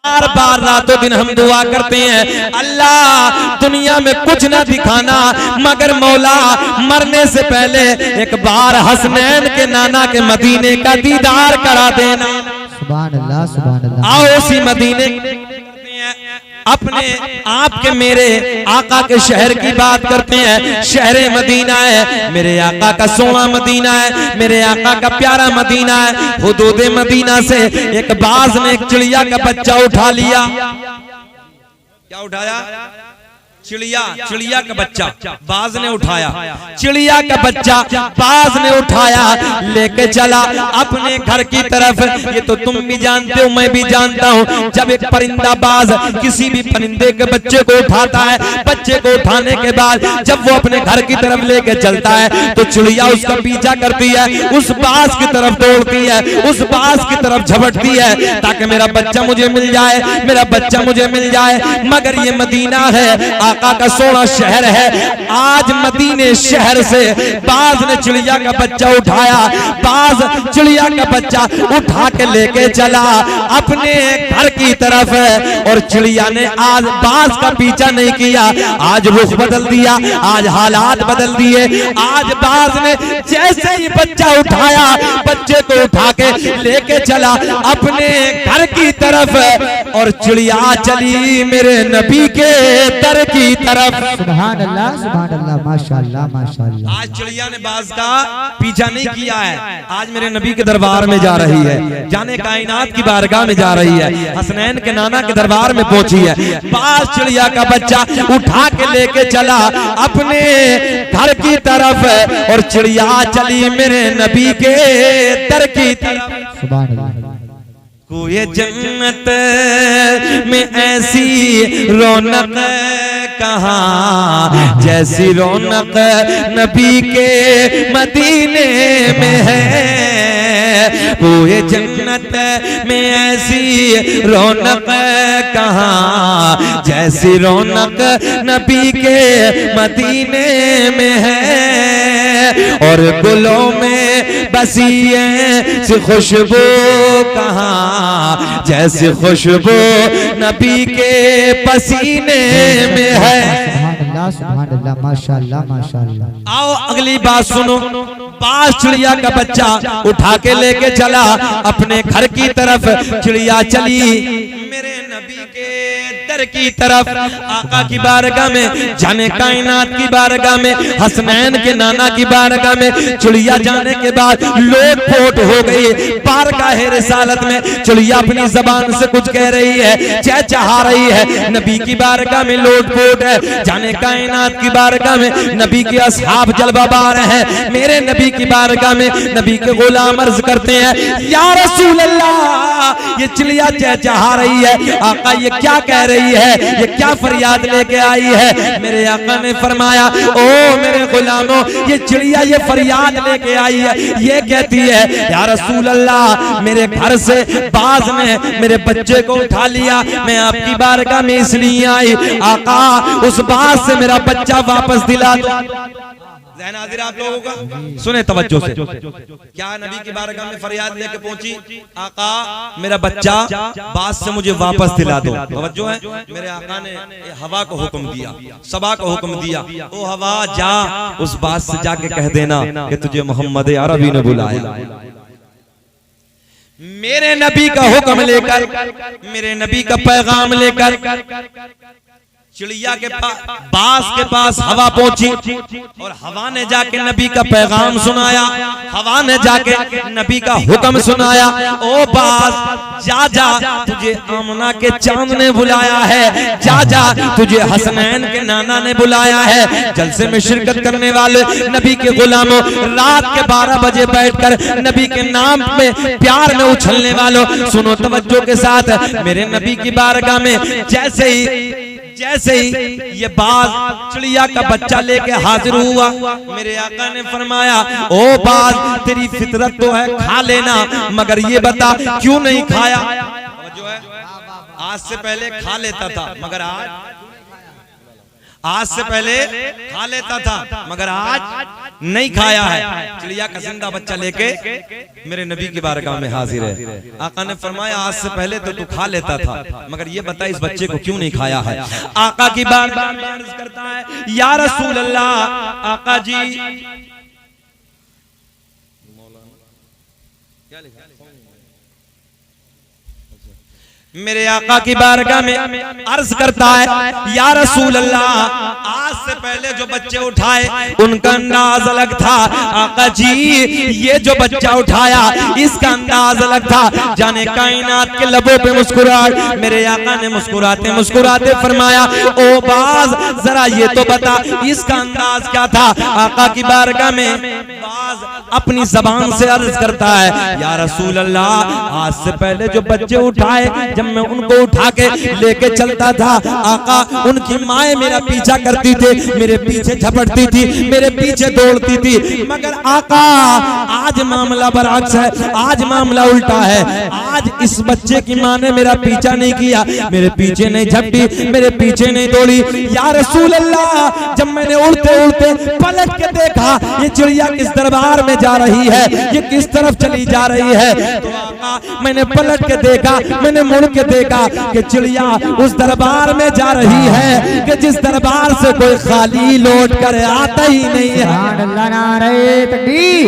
बार बार रातों दिन हम दुआ करते हैं, अल्लाह दुनिया में कुछ ना दिखाना मगर मौला मरने से पहले एक बार हसनैन के नाना के मदीने का दीदार करा देना। सुभान अल्लाह, सुभान अल्लाह। आओ उसी मदीने अपने आपके मेरे आका के शहर की बात करते हैं। शहर मदीना है, मेरे आका का सोना मदीना है, मेरे आका का प्यारा मदीना है। हुदूद मदीना से एक बाज ने एक चिड़िया का बच्चा उठा लिया। क्या उठाया? चिड़िया, चिड़िया का बच्चा बाज ने उठाया। चिड़िया का बच्चा बाज ने उठाया, लेके चला अपने घर की तरफ। ये तो तुम भी जानते हो, मैं भी जानता हूँ, जब एक परिंदा बाज किसी भी परिंदे के बच्चे को उठाता है, बच्चे को उठाने के बाद जब वो अपने घर की तरफ लेके चलता है तो चिड़िया उसका पीछा करती है, उस बाज की तरफ दौड़ती है, उस बाज की तरफ झपटती है ताकि मेरा बच्चा मुझे मिल जाए, मेरा बच्चा मुझे मिल जाए। मगर ये मदीना है, आका का सोना शहर है। आज मदीने शहर से बाज ने चिड़िया का बच्चा उठाया, बाज चिड़िया का बच्चा उठा के लेके चला अपने घर की तरफ, और चिड़िया ने आज बाज का पीछा नहीं किया, आज रुख बदल दिया, आज हालात बदल दिए। आज बाज ने जैसे ही बच्चा उठाया, बच्चे को उठा के लेके चला अपने घर की तरफ, और चिड़िया चली मेरे नबी के दर की तरफ। सुभान अल्लाह, सुभान अल्लाह, माशाअल्लाह, माशाअल्लाह। आज चिड़िया ने बाज का पीछा नहीं किया है, आज मेरे नबी के दरबार में जा रही है, जाने कायनात की बारगाह में जा रही है, हसनैन के नाना के दरबार में पहुंची है। बाज चिड़िया का बच्चा उठा के लेके चला अपने घर की तरफ, और चिड़िया चली मेरे नबी के दर की तरफ। सुभान अल्लाह। कोई जन्नत में ऐसी रौनक कहाँ जैसी रौनक नबी के मदीने में है। कोई जन्नत में ऐसी रौनक कहाँ जैसी रौनक नबी के मदीने में है। और गुलों में बसी ऐसी खुशबू कहाँ जैसे खुशबू नबी के पसीने में है। सुभान अल्लाह, माशाअल्लाह, माशाअल्लाह। आओ अगली बात सुनो। बाज चिड़िया का बच्चा उठा के लेके चला अपने घर की तरफ, चिड़िया चली मेरे नबी के दर की तरफ, आका की बारगाह में, जाने कायनात की बारगाह में, हसनैन के नाना की बारगाह में। चिड़िया जाने के बाद लोट पोट हो गई बारगाह रिसालत में। चिड़िया अपनी जबान से कुछ कह रही है, चहचहा रही है, नबी की बारगाह में लोट पोट है, जाने कायनात की बारगाह में नबी के असहाब जलवाबार हैं। मेरे नबी की बारगाह में नबी के गुलाम अर्ज करते हैं, या रसूल अल्लाह, ये चिड़िया चहचहा रही है, आका ये क्या कह रही है, ये क्या फरियाद लेके आई है। मेरे आका ने फरमाया, ओ मेरे गुलामों, ये चिड़िया ये फरियाद लेके आई है, ये कहती है, या रसूल अल्लाह, मेरे घर से बाज ने मेरे बच्चे को उठा लिया, मैं आपकी बारगाह में इसलिए आई, आका उस बाज से मेरा बच्चा वापस दिला दो। ज़हन हाज़िर आप लोगों का, सुने तवज्जो से। क्या नबी की बारगाह में फरियाद लेके पहुंची, आका मेरा बच्चा बाज से मुझे वापस दिला दो। तवज्जो है, मेरे आका ने हवा को हुक्म दिया, सबा को हुक्म दिया, ओ हवा जा उस बाज से जाके कह देना कि तुझे मोहम्मद अरबी ने बुलाया। मेरे नबी का हुक्म लेकर, मेरे नबी का पैगाम लेकर चिड़िया के बाज के पास हवा पहुंची, और हवा ने जाके नबी का पैगाम सुनाया, हवा ने जाके नबी का हुक्म सुनाया, ओ बाज जा जा, तुझे आमना के चांद ने बुलाया है, जा जा तुझे हसनैन के नाना ने बुलाया है। जलसे में शिरकत करने वाले नबी के गुलामों, रात के 12 बजे बैठकर नबी के नाम में प्यार में उछलने वालों, सुनो तवज्जो के साथ। मेरे नबी की बारगाह में जैसे ही ये बाज चिड़िया का बच्चा लेके हाजिर हुआ, मेरे आका ने फरमाया, ओ बाज तेरी फितरत तो है खा लेना, मगर ये बता क्यों नहीं खाया। जो है आज से पहले खा लेता था, मगर आज से पहले खा लेता था, मगर आज नहीं खाया है। चिड़िया का जिंदा बच्चा लेके मेरे नबी की बारगाह में हाजिर है। आका ने फरमाया आज से पहले तो तू खा लेता था, मगर ये बता इस बच्चे को क्यों नहीं खाया है। आका की बार अर्ज करता है या रसूल अल्लाह, आका जी क्या लिखा मेरे आका की बारगाह में अर्ज करता है या रसूल अल्लाह, आज से पहले जो बच्चे उठाए उनका अंदाज अलग था। आका जी ये जो बच्चा उठाया इसका अंदाज अलग था। जाने कायनात के लबों पे मुस्कुराहट, मेरे आका ने मुस्कुराते मुस्कुराते फरमाया ओ बाज जरा ये तो बता इसका अंदाज क्या था। आका की बारगाह में बाज अपनी जबान से अर्ज करता है या रसूल अल्लाह, आज से पहले जो बच्चे उठाए जब मैं उनको उठा के लेके चलता था आका, उनकी माए मेरा पीछा करती थी, मेरे पीछे झपटती थी, मेरे पीछे दौड़ती थी। मगर आका आज मामला बरअक्स है, आज मामला उल्टा है। आज इस बच्चे की माँ ने मेरा पीछा नहीं किया, मेरे पीछे नहीं झपटी, मेरे पीछे नहीं दौड़ी। या रसूल अल्लाह, जब मैंने उड़ते उड़ते पलट के देखा ये चिड़िया किस दरबार में जा रही है, ये किस तरफ चली जा रही है, तो आका मैंने पलट के देखा, मैंने मुड़ के देखा कि चिड़िया उस दरबार में जा रही है कि जिस दरबार से कोई खाली लौट कर आता ही नहीं है। नारे तकबीर,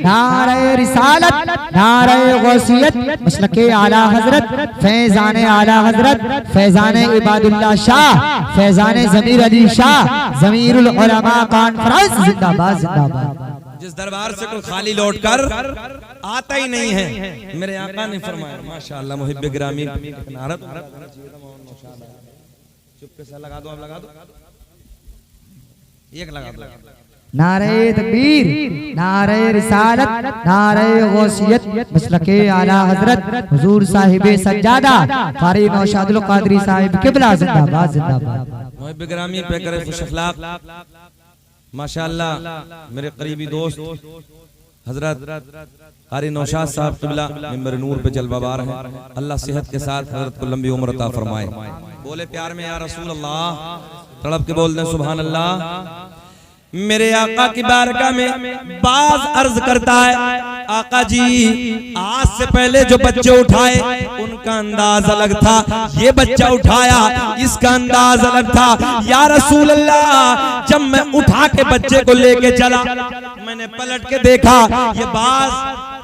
नारे रिसालत, नारे गौसियत, मसलके आला हजरत, फैजान आला हजरत, फैजान इबादुल्लाह शाह, फैजान ज़मीर अली शाह, ज़मीरुल उलमा कॉन्फ्रेंस जिंदाबाद जिंदाबाद। जिस दरबार से कोई खाली लौट कर आता ही नहीं है। मेरे आका ने फरमाया माशाअल्लाह मुहिब्बे गिरामी नारा चुपके से लगा दो, आप लगा दो, एक लगा दो। नारे तकबीर, नारे रिसालत, नारे गौसियत, मसलके आला हजरत हुजूर साहिब सज्जादा कारी नौशादुल कादरी साहिब किबला जिंदाबाद जिंदाबाद। मुहिब्बे गिरामी पे करे खुश अखलाक माशाअल्लाह मेरे करीबी दोस्त हजरत कारी नौशाद साहब किबला मिंबर नूर पे जलवाबार है। अल्लाह सेहत के साथ हजरत को लंबी उम्र अता फरमाए। बोले प्यार में या रसूल अल्लाह, तड़प के बोल दें सुभान अल्लाह। मेरे आका की बारगाह में बाज अर्ज करता है आका जी आज से पहले जो बच्चे उठाए उनका अंदाज अलग था, ये बच्चा उठाया इसका अंदाज अलग था। या रसूल अल्लाह, जब मैं उठा के बच्चे को लेके चला मैंने पलट के देखा, ये बाज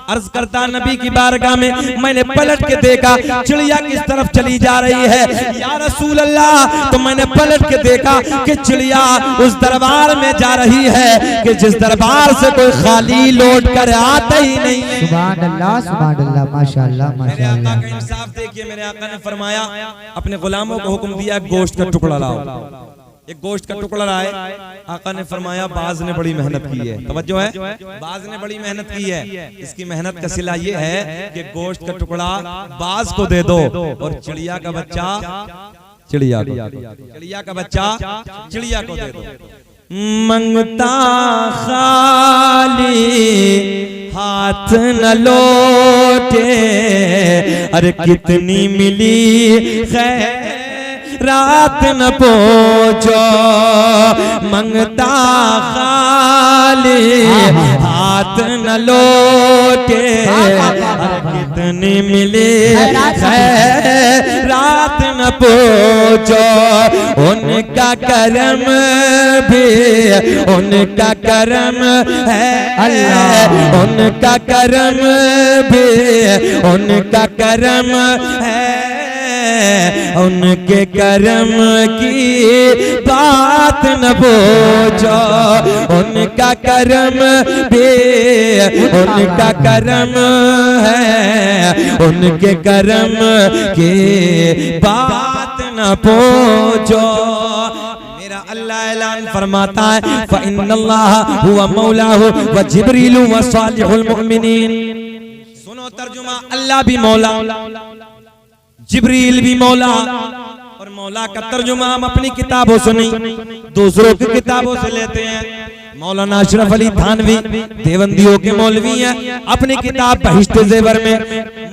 अर्ज करता नबी की बारगाह में मैंने पलट के देखा चिड़िया किस तरफ चली जा रही है। या रसूल अल्लाह, तो मैंने पलट के देखा कि चिड़िया उस दरबार में जा रही है कि जिस दरबार से कोई खाली लौट कर आता ही नहीं है। सुभान अल्लाह सुभान अल्लाह, माशाअल्लाह माशाअल्लाह। मेरे आका का इंसाफ देखिए, मेरे आका ने फरमाया अपने गुलामों को हुक्म दिया गोश्त का टुकड़ा लाओ। एक गोश्त का टुकड़ा लाए। आका ने फरमाया बाज ने बड़ी मेहनत की है, तवज्जो है, बाज ने बड़ी मेहनत की है। इसकी मेहनत का सिला ये है कि गोश्त का टुकड़ा बाज को दे दो और चिड़िया का बच्चा चिड़िया का बच्चा चिड़िया को दे दो। मंगता खाली हाथ न लौटे, अरे कितनी मिली खैर रात न पहुंचो। मंगता खाली हाथ न लौटे, कितनी मिली रात न पहुंचो। उनका करम भी उनका करम है अल्लाह, उनका करम भी उनका करम है। उनके करम की बात न पूछो, उनका करम भी उनका करम है। उनके करम की बात न पूछो। मेरा अल्लाह ऐलान फरमाता है फ़इन्नल्लाह हुवा मौलाहु व जिब्रीलु व सालिहुल मुमिनीन। सुनो तर्जुमा, अल्लाह भी मौला, जिब्रील भी मौला। और मौला का तर्जुमा हम अपनी किताबों से नहीं दूसरों की किताबों से लेते हैं। मौलाना अशरफ अली थानवी देवबंदियों के मौलवी हैं, अपनी किताब बहिश्त ज़ेवर में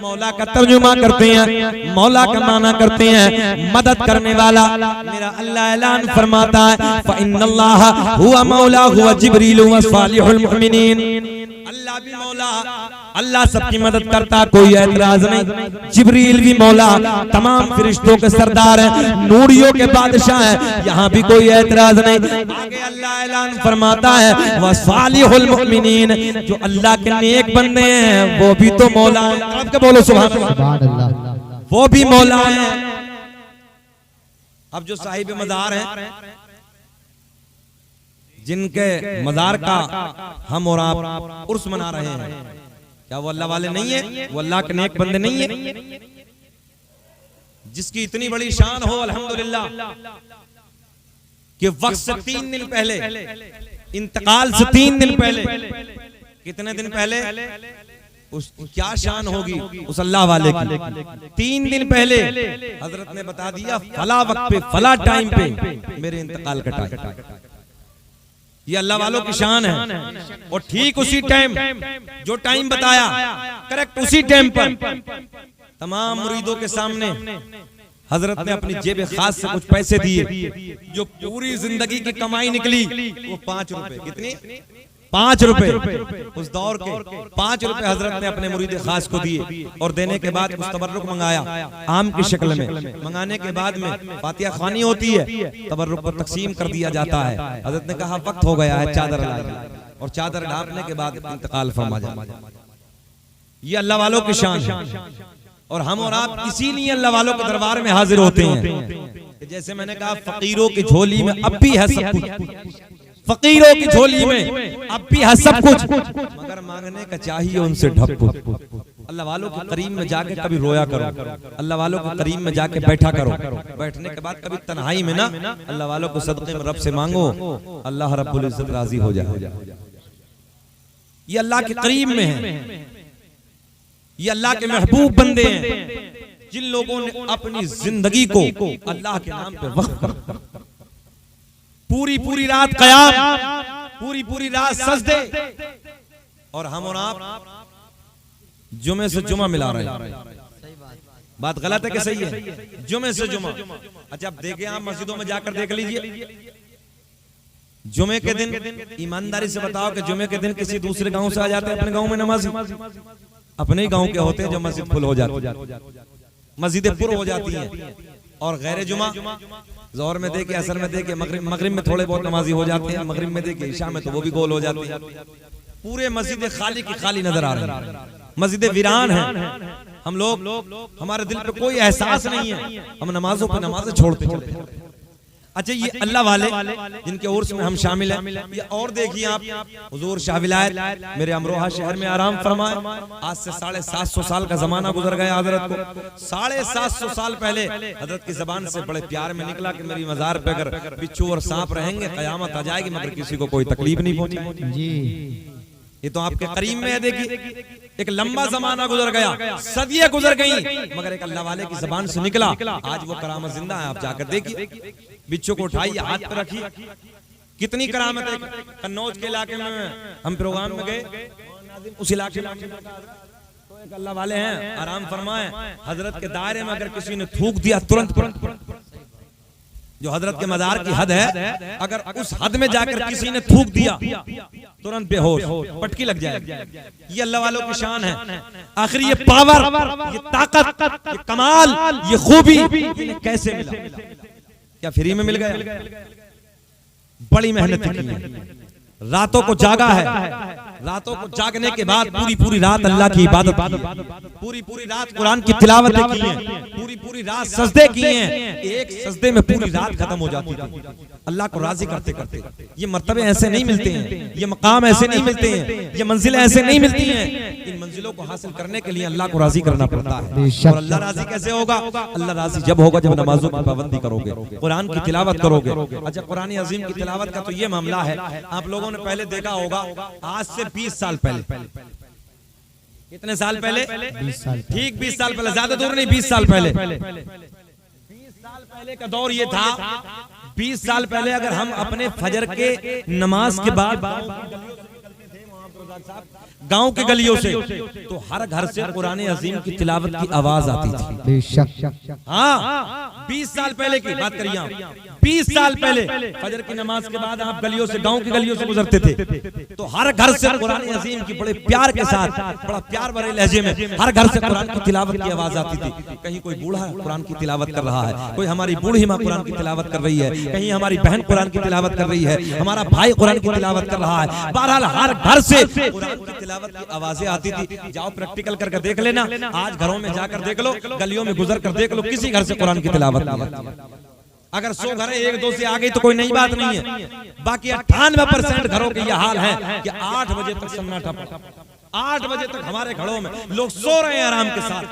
मौला का तर्जुमा करते हैं, मौला का माना करते हैं मदद करने वाला। मेरा अल्लाह ऐलान फरमाता है फ़इन्नल्लाह हुवा मौला हुवा जिब्रील व सालिहुल मुमिनीन। अल्लाह भी मौला, अल्लाह सबकी मदद करता, कोई ऐतराज नहीं। जिब्रील भी मौला, तमाम फरिश्तों के सरदार हैं, नूरियों के बादशाह हैं, यहाँ भी कोई ऐतराज नहीं। आगे अल्लाह ऐलान फरमाता है व सालिहुल मुमिनीन, जो अल्लाह के नेक बंदे हैं वो भी तो मौला है। आपके बोलो सुभान अल्लाह, वो भी मौला है। अब जो साहिब मज़ार हैं, जिनके मज़ार का हम और आप उर्स मना रहे हैं, क्या वो अल्लाह वाले नहीं है? वो अल्लाह के नेक बंदे नहीं है? जिसकी इतनी बड़ी शान हो अल्हम्दुलिल्लाह कि वक्त से 3 दिन पहले, इंतकाल से 3 दिन पहले, कितने दिन पहले, उस क्या शान होगी उस अल्लाह वाले की। 3 दिन पहले हजरत ने बता दिया फला वक्त पे फला टाइम पे मेरे इंतकाल का टाइम। ये अल्लाह वालों की शान है। और ठीक उसी टाइम, जो टाइम बताया करेक्ट उसी टाइम पर तमाम मुरीदों के सामने हजरत ने अपनी जेब खास से कुछ पैसे दिए, जो पूरी जिंदगी की कमाई निकली वो 5 रुपए। कितनी? 5 रुपए। उस दौर के 5 रुपए हजरत ने अपने मुरीद खास को दिए और देने के बाद कुछ तबर्रुक मंगाया आम की शक्ल में। मंगाने के बाद में फातिहा ख़वानी होती है, तबर्रुक को तकसीम कर दिया जाता है। हजरत ने कहा वक्त हो गया है, चादर लाइए, और चादर ढांपने के बाद इंतकाल फरमा जाए। ये अल्लाह वालों की शान है। और हम और आप इसीलिए अल्लाह वालों के दरबार में हाजिर होते हैं। जैसे मैंने कहा फकीरों की झोली में अब भी है सब कुछ, फकीरों की झोली में अब भी है सब कुछ, मगर मांगने का चाहिए उनसे ढक कुछ। अल्लाह वालों के करीम में जाके कभी रोया करो, अल्लाह वालों के करीम में जाके बैठा करो। बैठने के बाद कभी तन्हाई में ना अल्लाह वालों को सदक़े में रब से मांगो, अल्लाह रब्बुल इज्जत राजी हो जाए। ये अल्लाह के करीम में है, ये अल्लाह के महबूब बंदे हैं, जिन लोगों ने अपनी जिंदगी को अल्लाह के नाम पे वक्फ कर, पूरी पूरी रात क़याम, पूरी पूरी रात सजदे। और हम और आप जुमे से जुमा मिला रहे हैं। बात गलत है कि सही है? जुमे से जुमा। अच्छा अब देखें, आप मस्जिदों में जाकर देख लीजिए, जुमे के दिन ईमानदारी से बताओ कि जुमे के दिन किसी दूसरे गांव से आ जाते हैं अपने गांव में नमाजी? अपने ही गांव के होते हैं जो मस्जिद फुल हो जाती, मस्जिदें पुर हो जाती हैं। और गैर जुमा ज़ोहर में देखे, असर में देखे, मगरिब में थोड़े बहुत नमाजी हो जाते हैं, मगरिब में देखे, ईशा में तो वो भी गोल हो जाते हैं। पूरे मस्जिदें खाली की खाली नजर आ रही हैं, मस्जिदें वीरान हैं। हम लोग, हमारे दिल पे कोई एहसास नहीं है, हम नमाजों पे नमाजें छोड़ते हैं। अच्छा ये अल्लाह वाले जिनके उर्स में हम शामिल हैं, ये और देखिए आप, हुजूर शाह विलायत मेरे अमरोहा शहर में आराम फरमाए। आज से 750 साल का जमाना गुजर गया हजरत को। 750 साल पहले हजरत की जबान से बड़े प्यार में निकला कि मेरी मज़ार पे अगर बिच्छू और सांप रहेंगे कयामत आ जाएगी, मगर किसी को कोई तकलीफ नहीं पहुंची जी। ये तो आपके करीम में है। देखिए एक लंबा जमाना गुजर गया, सदियां गुजर गई, मगर एक अल्लाह वाले की जबान से निकला। आज वो करामत जिंदा है। आप जाकर देखिए, बिच्छू को उठाइए, हाथ पे रखिए, कितनी करामत है। कन्नौज के इलाके में हम प्रोग्राम में गए, उस इलाके में तो एक अल्लाह वाले हैं, आराम फरमाए, हजरत के दायरे में अगर किसी ने थूक दिया तुरंत, जो हजरत के मज़ार की हद है, अगर उस हद में जाकर किसी ने थूक दिया तुरंत बेहोश, पटकी लग जाए। ये अल्लाह वालों की शान है। आखिर ये पावर, ये ताकत, ये कमाल, ये खूबी कैसे मिला? क्या फ्री में मिल गया? बड़ी मेहनत की है, रातों को जागा है, रातों को जागने के बाद पूरी पूरी रात अल्लाह की इबादत की, पूरी पूरी रात कुरान की तिलावत की है, पूरी पूरी रात सजदे किए हैं। एक सजदे में पूरी रात खत्म हो जाती थी अल्लाह को राजी करते करते। ये मर्तबे ऐसे नहीं मिलते हैं, ये मकाम ऐसे नहीं मिलते हैं, ये मंजिलें ऐसे नहीं मिलती हैं। इन मंजिलों को हासिल करने के लिए अल्लाह को राजी करना पड़ता है। और अल्लाह राजी कैसे होगा? अल्लाह राजी जब होगा जब नमाजों की पाबंदी करोगे, कुरान की तिलावत करोगे। अच्छा कुरान अजीम की तिलावत का तो ये मामला है, आप लोगों ने पहले देखा होगा, आज से 20 साल पहले, कितने साल पहले? 20 साल, ठीक 20 साल पहले, ज्यादा दूर नहीं, 20 साल पहले। 20 साल पहले का दौर ये था, 20 साल पहले अगर हम अपने फजर के नमाज के बाद गांव के गलियों से, तो हर घर से कुरान अजीम की तिलावत की आवाज आती थी। बेशक। हाँ, 20 साल पहले की बात करिए आप, 20 साल पहले फजर की नमाज के बाद आप गलियों से, गांव की गलियों से गुजरते थे, तो हर घर से कुरान अजीम की बड़े प्यार के साथ, बड़ा प्यार भरे लहजे में हर घर से कुरान की तिलावत की आवाज आती थी। कहीं कोई बूढ़ा कुरान की तिलावत कर रहा है, कोई हमारी बूढ़ी माँ कुरान की तिलावत कर रही है, कहीं हमारी बहन कुरान की तिलावत कर रही है, हमारा भाई कुरान की तिलावत कर रहा है। बहरहाल हर घर से कुरान की तिलावत की आवाजें आती थी। जाओ प्रैक्टिकल करके देख लेना, आज घरों में जाकर देख लो, गलियों में गुजर कर देख लो, किसी घर से कुरान की तिलावत नहीं है। अगर 100 घर 1-2 से आ गई तो कोई नई बात नहीं है, बाकी 98% घरों के यह हाल है कि 8 बजे तक सन्नाटा, 8 बजे तक हमारे घरों में लोग सो रहे हैं आराम के साथ।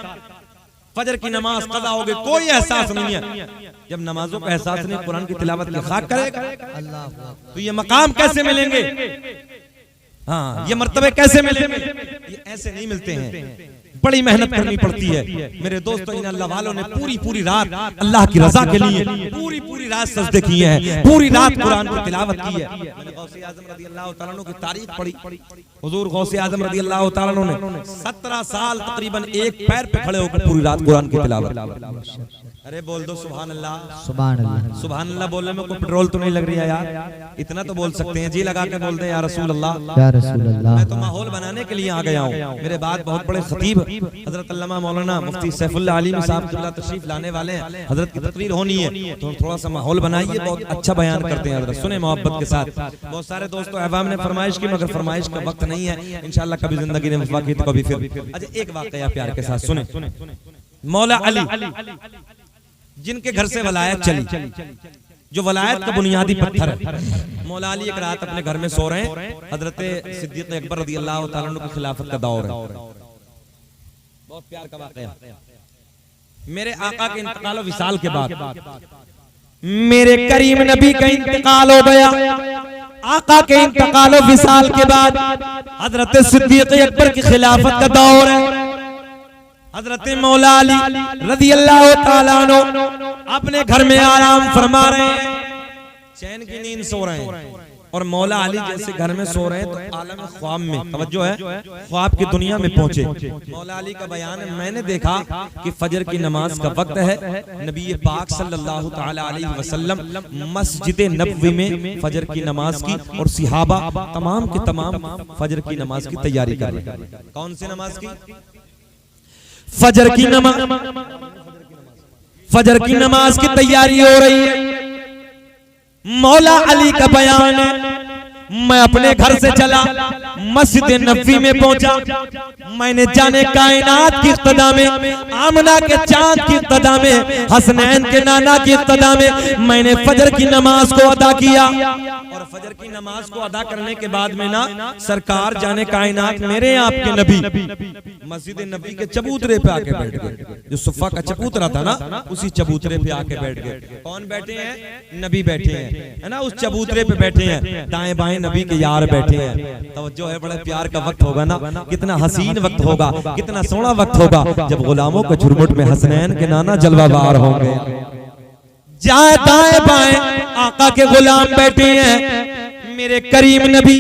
फजर की नमाज कदा हो गई, कोई एहसास नहीं है। जब नमाजों का एहसास नहीं, कुरान की तिलावत की खाक करेगा, तो ये मकाम कैसे मिलेंगे? हाँ, ये मर्तबे कैसे मिलेंगे? ये ऐसे नहीं मिलते हैं, बड़ी मेहनत करनी पड़ती है। मेरे दोस्तों, इन अल्लाह वालों ने पूरी रात अल्लाह की रजा के लिए पूरी रात सजदे किए हैं, पूरी रात कुरान की तिलावत की है। मैंने गौसे आजम रज़ी अल्लाह तआला अन्हु की तारीख पढ़ी। हुजूर गौसे आजम रज़ी अल्लाह तआला अन्हु ने 17 साल तकरीबन एक पैर पे खड़े होकर पूरी रात कुरान की तिलावत। अरे बोल दो सुभान अल्लाह, सुभान अल्लाह। सुभान अल्लाह बोलने में कोई पेट्रोल तो नहीं लग रही है यार, इतना तो बोल सकते हैं। जी लगा के बोलते हैं या रसूल अल्लाह, या रसूल अल्लाह। मैं तो माहौल बनाने के लिए आ गया हूँ। मेरे बाद बहुत बड़े खतीब हजरत अल्लामा मौलाना मुफ्ती सैफुल्लाह आलिमी साहब क़िबला तशरीफ लाने वाले हैं। हजरत की तकरीर होनी है, तो थोड़ा सा माहौल बनाइए। बहुत अच्छा बयान करते हैं हजरत, सुने मोहब्बत के साथ। बहुत सारे दोस्तों अहबाब ने फरमाइश की, मगर फरमाइश का वक्त नहीं है। इंशाअल्लाह कभी जिंदगी ने वफा की तो कभी फिर। अच्छा, एक वाकया प्यार के साथ सुने। मौला अली जिनके घर से वलायत चली, जो वलायत का बुनियादी पत्थर है। मौला अली एक रात अपने घर में सो रहे हैं। हजरत सिद्दीक अकबर रज़ी अल्लाह तआला अन्हु की खिलाफत का दौर है। बहुत प्यार का वाकया। मेरे आका के इंतकाल विसाल के बाद मेरे करीम नबी का इंतकाल हो गया। आका के इंतकाल विसाल के बाद हजरत सिद्दीक अकबर की खिलाफत का दौर है। हजरत मौला अली रज़ी अल्लाह तआला अन्हु अपने घर में आराम फरमा रहे हैं, चैन की नींद सो रहे हैं। और मौला अली जैसे घर में सो रहे हैं तो आलम ख्वाब में, तवज्जो है, ख्वाब की दुनिया में पहुंचे। मौला अली का बयान है, मैंने देखा कि फजर की नमाज का वक्त है। नबी पाक सल्लल्लाहु तआला अलैहि वसल्लम मस्जिद नबवी में फजर की नमाज की, और सिहाबा तमाम के तमाम फजर की नमाज की तैयारी कर रहे हैं। कौन सी नमाज की? फजर की नमाज। फजर की नमाज की तैयारी हो रही है। मौला अली का बयान है, मैं अपने घर से चला, मस्जिद नबवी में पहुंचा। मैंने जाने कायनात की इक्तदा में, आमना के चांद की इक्तदा में, हसनैन के नाना की इक्तदा में मैंने फजर की नमाज को अदा किया। और फजर की नमाज को अदा करने के बाद में ना, सरकार जाने कायनात मेरे आपके नबी मस्जिद नबी के चबूतरे पे आके बैठ गए। जो सुफ़ा का चबूतरा था ना, उसी चबूतरे पे आके बैठ गए। कौन बैठे हैं? नबी बैठे हैं, है ना, उस चबूतरे पे बैठे हैं। दाएं बाएं नबी के यार बैठे हैं। तवज्जो है, बड़े प्यार का वक्त होगा ना, कितना हसीन वक्त होगा, कितना सोना वक्त होगा, जब गुलामों के झुरमुट में हसनैन के नाना जलवाबार होंगे। जाए दाएं बाएं आका के गुलाम बैठे हैं, मेरे करीम नबी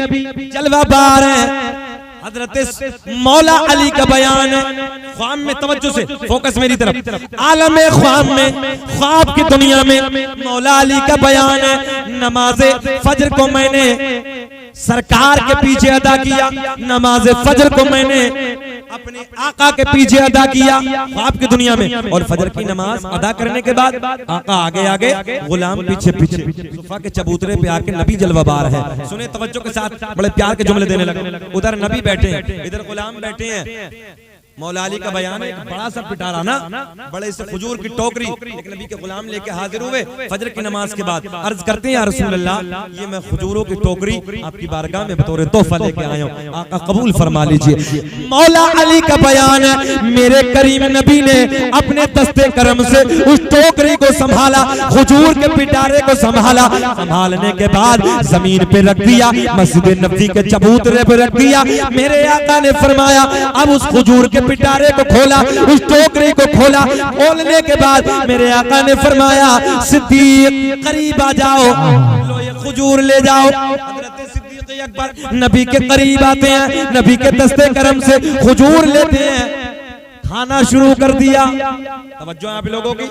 जलवाबार हैं। हजरत मौला अली का बयान है, ख्वाब में, तवज्जो से फोकस मेरी तरफ, आलम ख्वाब में, ख्वाब की दुनिया में मौला अली का बयान है, नमाज़े फजर को मैंने सरकार के पीछे अदा किया, नमाज़े फजर को मैंने अपने आका के पीछे अदा किया ख्वाब की दुनिया में। और फजर की नमाज अदा करने के बाद आका आगे आगे, गुलाम पीछे पीछे, सुफ़ा के चबूतरे पे आके नबी जलवाबार है। सुने तवज्जो के साथ, बड़े प्यार के जुमले देने लगे। उधर नबी बैठे हैं, इधर गुलाम बैठे हैं। मौला अली का बयान है, बड़ा सा पिटारा ना, बड़े से खजूर की टोकरी, एक नबी के गुलाम लेके हाजिर हुए फजर की नमाज के बाद। अर्ज करते हैं, या रसूल अल्लाह, ये मैं खजूरों की टोकरी आपकी बारगाह में बतौर तोहफा लेके आया हूँ, आका कबूल फरमा लीजिए। मौला अली का बयान है, मेरे करीम नबी ने अपने दस्ते करम से उस टोकरी को संभाला, खजूर के पिटारे को संभाला, संभालने के बाद जमीन पे रख दिया, मस्जिद नबवी के चबूतरे पे रख दिया। मेरे आका ने फरमाया, अब उस खजूर के पिटारे को खोला, उस टोकरी को खोला। खोलने के बाद मेरे आका ने फरमाया, सिद्दीक करीब आ जाओ, लो ये खजूर ले जाओ। हज़रत सिद्दीक अकबर नबी के करीब आते हैं, नबी के दस्ते करम से हुजूर लेते हैं, खाना शुरू कर दिया। तवज्जो आप लोगों की,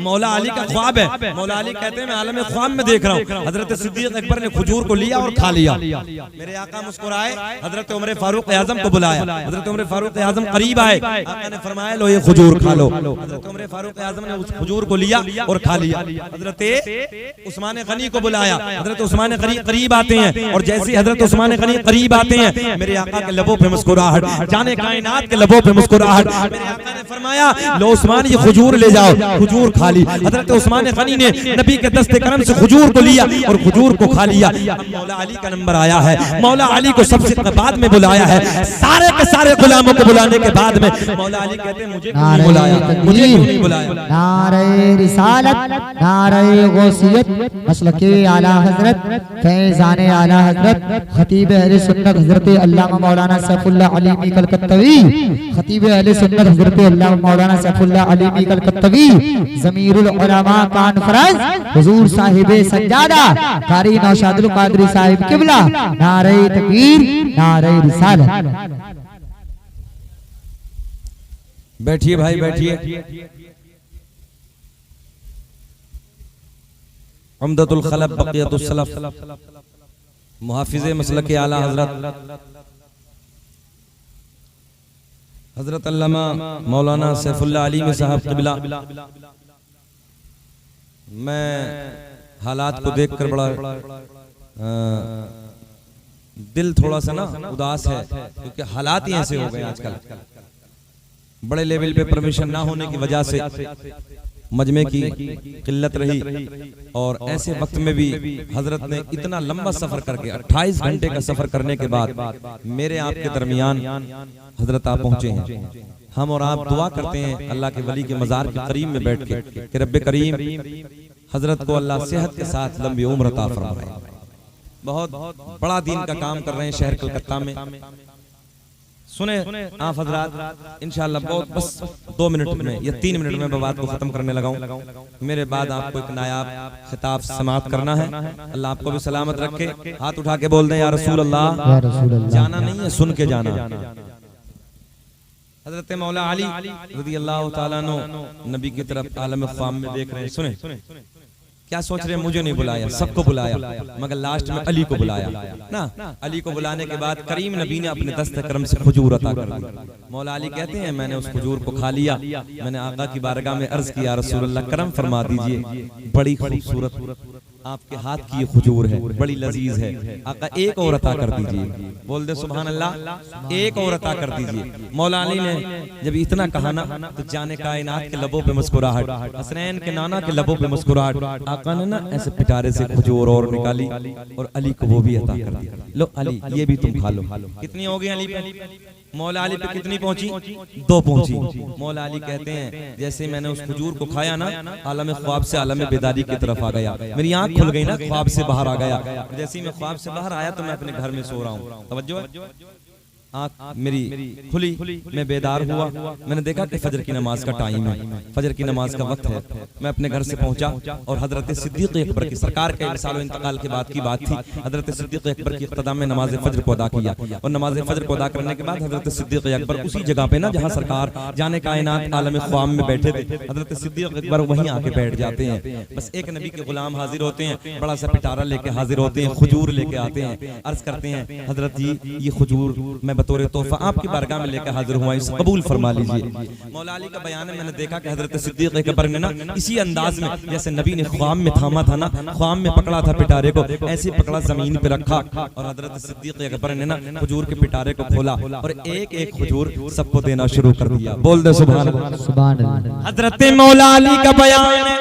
मौला अली का ख्वाब है। मौला अली कहते हैं मैं आलम ख्वाब में देख रहा हूँ, हजरत सिद्दीक अकबर ने खजूर को लिया और खा लिया। मेरे आका मुस्कुराए, हजरत उमर फारूक आजम को बुलाया, हजरत उमर फारूक आजम करीब आए, आका ने फरमाया लो ये खजूर खा लो। हजरत उमर फारूक आजम ने उस खजूर को लिया और खा लिया। हजरत उस्मान गनी को बुलाया, हजरत उस्मान गनी करीब आते हैं और जैसे ही हजरत उस्मान गनी करीब आते हैं मेरे आका के लबों पे मुस्कुराहट, जाने कायनात के लबों पे मुस्कुराहट। आका ने फरमाया लो उस्मान ये खजूर ले जाओ, खजूर खा ली। हजरत उस्मान गनी ने नबी के दस्ते करम से खजूर को लिया और खजूर को खा लिया। अब मौला अली का नंबर आया है, मौला अली को सबसे बाद में बुलाया है, सारे के सारे गुलामों को बुलाने के बाद में मौला अली कहते हैं मुझे क्यों नहीं बुलाया, मुझे क्यों नहीं बुलाया। नारे रिसालत, नारे गौसियत, मसलके आला हजरत, फैजाने आला हजरत, खतीब अहले सुन्नत हजरत अल्लामा मौलाना सैफुल्लाह अलीमी कलकत्तवी, खतीब अहले सुन्नत हजरत अल्लामा मौलाना सैफुल्लाह अलीमी कलकत्तवी, ज़मीरुल उलमा कॉन्फ्रेंस हुजूर साहिबे सज्जादा कारी नौशादुल कादरी साहिब किबला, नारे तकबीर, नारे रिसालत। बैठिए भाई बैठिए। उम्दतुल खलफ बक़ियतुस सलफ मुहाफिज़े मसलके आला हजरत हजरत अल्लामा मौलाना सैफुल्लाह अलीमी साहब क़िबला, मैं हालात को देखकर बड़ा दिल थोड़ा सा ना उदास है, क्योंकि हालात ही ऐसे हो गए आजकल। बड़े लेवल पे परमिशन ना होने की वजह से मजमे की किल्लत रही और ऐसे वक्त में भी हजरत ने इतना लंबा सफर करके 28 घंटे का सफर करने के बाद मेरे आपके दरमियान हजरत आप पहुंचे हैं। हम और आप दुआ करते हैं अल्लाह के वली के मजार के करीम में बैठ के कि रब्बे करीम हजरत को अल्लाह सेहत के साथ लंबी उम्र अता फरमाए। बहुत बड़ा दीन का काम कर रहे हैं शहर कलकत्ता में। सुने आप हजरात इंशाअल्लाह बहुत बस 2 मिनट में या 3 मिनट में मैं बात को खत्म करने लगा हूं। मेरे बाद आपको एक नायाब खिताब समाप्त करना है। अल्लाह आपको भी सलामत रखे। हाथ उठा के बोल दें या रसूल अल्लाह। जाना नहीं है, सुन के जाना। हजरत मौला अली रज़ी अल्लाह ताला अन्हु नबी की तरफ आलम ख्वाम में देख रहे हैं। सुने क्या सोच रहे हैं, मुझे नहीं बुलाया, सबको बुलाया, मगर लास्ट में अली को बुलाया ना। अली को बुलाने के बाद करीम नबी ने अपने दस्त करम से खजूर अता कर दी। मौला अली कहते हैं मैंने उस खजूर को खा लिया। मैंने आका की बारगाह में अर्ज किया रसूल अल्लाह करम फरमा दीजिए, बड़ी खूबसूरत आपके हाथ की ये खजूर है, बड़ी लजीज है, आका एक और अता कर दीजिए। बोल दे सुभान अल्लाह, एक और अता कर दीजिए। मौला अली ने जब इतना कहा ना तो जाने कायनात के लबों पे मुस्कुराहट, हसनैन के नाना के लबों पे मुस्कुराहट। आका ने ना ऐसे पिटारे से खजूर और निकाली और अली को वो भी अता कर दिया। लो अली ये भी तुम खा लो। कितनी हो गई अली पे? मौला अली पे कितनी पहुंची? 2 पहुंची। मौला अली कहते हैं जैसे मैंने उस खजूर को खाया ना, आलम ख्वाब से आलम बेदारी की तरफ आ गया। मेरी आंख खुल गई ना, ख्वाब से बाहर आ गया। जैसे ही मैं ख्वाब से बाहर आया तो मैं अपने घर में सो रहा हूँ। तवज्जो है, आंख मेरी खुली, मैं बेदार हुआ। मैंने देखा कि फजर की नमाज का टाइम है, फजर की नमाज का वक्त है। मैं अपने घर से पहुंचा और हजरत सिद्दीक अकबर की सरकार के सालों इंतकाल के बाद की बात थी। हजरत सिद्दीक अकबर की इक़्तिदा में नमाज फजर को अदा किया और नमाज फजर को अदा करने के बाद हजरत सिद्दीक अकबर उसी जगह पे ना जहाँ सरकार जाने कायनात आलम ख्वाम में बैठे थे, हजरत सिद्दीक अकबर वहीं आके बैठ जाते हैं। बस एक नबी के गुलाम हाजिर होते हैं, बड़ा सा पिटारा लेके हाजिर होते हैं, खजूर लेके आते हैं। अर्ज करते हैं हजरत जी ये खजूर मैं बतौर तोहफा आपकी बारगाह में लेकर हाजिर हुआ, इसे कबूल फरमा लीजिए। मौला अली का बयान है, मैंने देखा कि हजरत सिद्दीक अकबर ने ना इसी अंदाज में जैसे नबी ने ख्वाब में थामा था ना, ख्वाब में पकड़ा था पिटारे को, ऐसे पकड़ा जमीन पे रखा और हजरत सिद्दीक अकबर ने ना खजूर के पिटारे को खोला और एक एक खजूर सबको देना शुरू कर दिया। बोल दे सुभान अल्लाह। हजरत मौला अली का बयान है,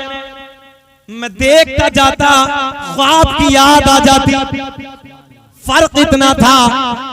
मैं देखता जाता ख्वाब की याद आ जाती। फर्क इतना था,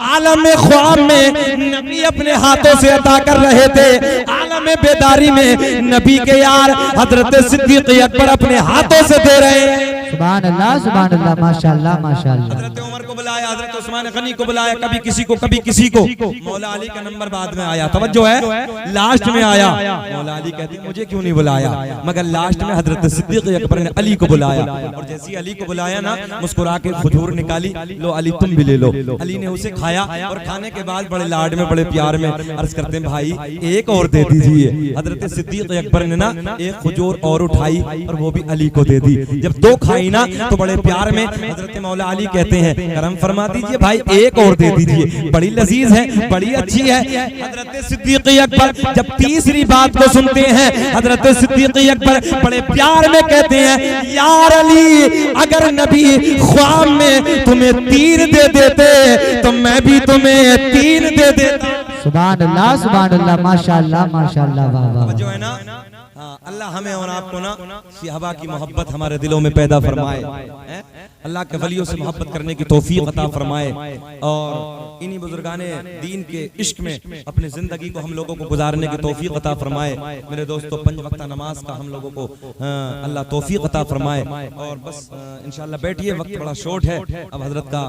आलम ख्वाब में नबी अपने हाथों से अता कर रहे थे, आलम बेदारी में नबी के यार हजरत सिद्दीक अकबर अपने हाथों से दे रहे हैं। सुभान अल्लाह माशाअल्लाह माशाअल्लाह। हजरत उमर को बुलाया, हजरत उस्मान गनी को बुलाया, कभी किसी को कभी किसी को। मौला अली का नंबर बाद में आया, तवज्जो है, लास्ट में आया। मौला अली कहते मुझे क्यों नहीं बुलाया, मगर लास्ट में हजरत सिद्दीक अकबर ने अली को बुलाया। और जैसे अली को बुलाया ना, मुस्कुरा के खजूर निकाली, लो अली तुम भी ले लो। अली ने उसे खाया और खाने के बाद बड़े लाड में बड़े प्यार में अर्ज करते हैं भाई एक और दे दीजिए। हजरत सिद्दीक अकबर ने ना एक खजूर और उठाई और वो भी अली को दे दी। जब दो खाई ना तो बड़े प्यार में हजरत मौला अली कहते हैं करम फरमा दीजिए भाई एक और दे दीजिए, बड़ी लजीज है, बड़ी अच्छी है। हजरत सिद्दीक अकबर जब तीसरी बात को सुनते हैं, हजरत सिद्दीक अकबर बड़े प्यार में कहते हैं यार अली अगर नबी ख्वाब में तुम्हें 3 दे देते तो मैं भी तुम्हें 3 दे देता। सुभान अल्लाह माशाअल्लाह माशाअल्लाह वाह वाह। जो है ना, हाँ, अल्लाह हमें और आपको ना सहाबा की मोहब्बत हमारे दिलों में पैदा फरमाए, अल्लाह के वलियों से मोहब्बत करने की तौफीक अता फरमाए और इन्हीं बुजुर्गाने दीन के इश्क में अपनी जिंदगी को हम लोगों को गुजारने की तौफीक अता फरमाए। मेरे दोस्तों 5 वक्त नमाज का हम लोगों को अल्लाह तौफीक अता फरमाए। और बस इंशाल्लाह बैठिए, वक्त बड़ा शॉर्ट है, अब हजरत का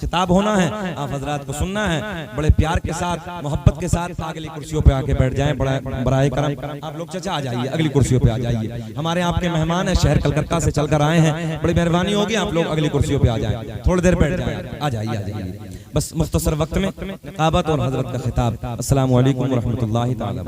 खिताब होना है, आप हजरात को सुनना है। बड़े प्यार के साथ मोहब्बत के साथ अगली कुर्सियों पे आके बैठ जाएं। बड़ा बराए करम आप लोग चाचा आ जाइए, अगली कुर्सियों पे आ जाइए। हमारे आपके मेहमान है, शहर कलकत्ता से चलकर आए हैं, बड़ी मेहरबानी होगी आप लोग अगली कुर्सियों पे आ जाएं, थोड़ी देर बैठ जाएं, आ जाइए। बस मुख्तसर वक्त में निकाबत और हजरत का खिताब। अस्सलामु अलैकुम व रहमतुल्लाहि तआला।